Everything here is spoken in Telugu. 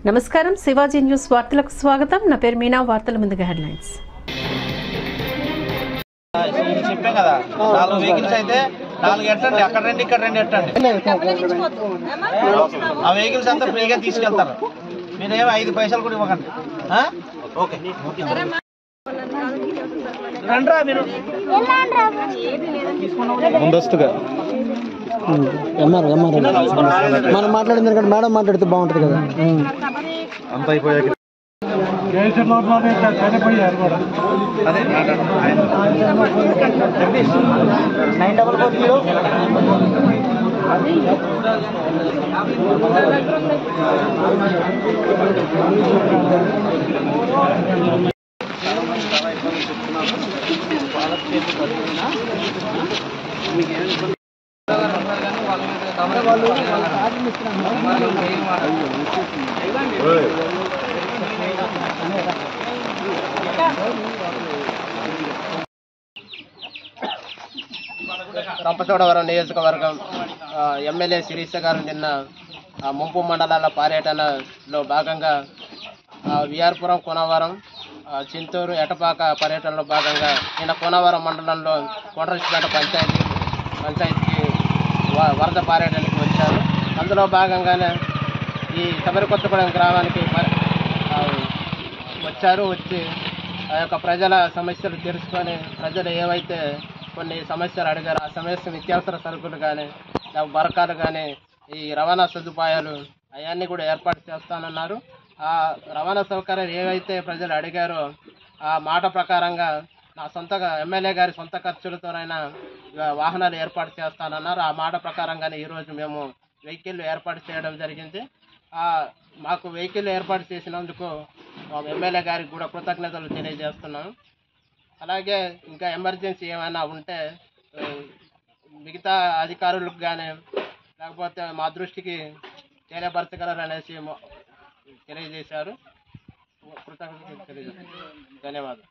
నమస్కారం, శివాజీ న్యూస్ వార్తలకు స్వాగతం. నా పేరు మీనా. వార్తల ముందుగా హెడ్లైన్స్. చెప్పాం కదా, 4 వెహికల్స్ అయితే 4 ఎట్టండి, అక్కడ 2 ఇక్కడ 2 ఎట్టండి. ఆ వెహికల్స్ అంతా ఫ్రీగా తీసుకెళ్తారు. మీరేమో 5 పైసలు కూడా ఇవ్వకండి. ఓకే, రండ్రా మీరు ముందస్తుగా మనం మాట్లాడింది కంటే మేడం మాట్లాడితే బాగుంటుంది కదా. అంత అయిపోయాక చనిపోయారు కూడా. అదే 9440. రంపచోడవరం నియోజకవర్గం ఎమ్మెల్యే శిరీష గారు నిన్న ముంపు మండలాల పర్యటనలో భాగంగా విఆర్పురం, కోనవరం, చింతూరు, ఎటపాక పర్యటనలో భాగంగా నిన్న కోనవరం మండలంలో కొండరిచిపేట పంచాయతీకి వరద పర్యటనకి వచ్చారు. అందులో భాగంగానే ఈ శబరికొత్తగూడెం గ్రామానికి వచ్చి ఆ యొక్క ప్రజల సమస్యలు తెలుసుకొని ప్రజలు ఏవైతే కొన్ని సమస్యలు అడిగారు ఆ సమస్య నిత్యావసర సరుకులు కానీ, బరకాలు కానీ, ఈ రవాణా సదుపాయాలు అవన్నీ కూడా ఏర్పాటు చేస్తానన్నారు. ఆ రవాణా సౌకర్యాలు ఏవైతే ప్రజలు అడిగారో ఆ మాట ప్రకారంగా నా సొంతగా ఎమ్మెల్యే గారి సొంత ఖర్చులతోనైనా వాహనాలు ఏర్పాటు చేస్తానన్నారు. ఆ మాట ప్రకారంగానే ఈరోజు మేము వెహికల్ ఏర్పాటు చేయడం జరిగింది. మాకు వెహికల్ ఏర్పాటు చేసినందుకు ఎమ్మెల్యే గారికి కూడా కృతజ్ఞతలు తెలియజేస్తున్నాం. అలాగే ఇంకా ఎమర్జెన్సీ ఏమైనా ఉంటే మిగతా అధికారులకు కానీ లేకపోతే మా దృష్టికి తెలియపరచగలరు అనేసి తెలియజేశారు. కృతజ్ఞతలు తెలియజేస్తాను. ధన్యవాదాలు.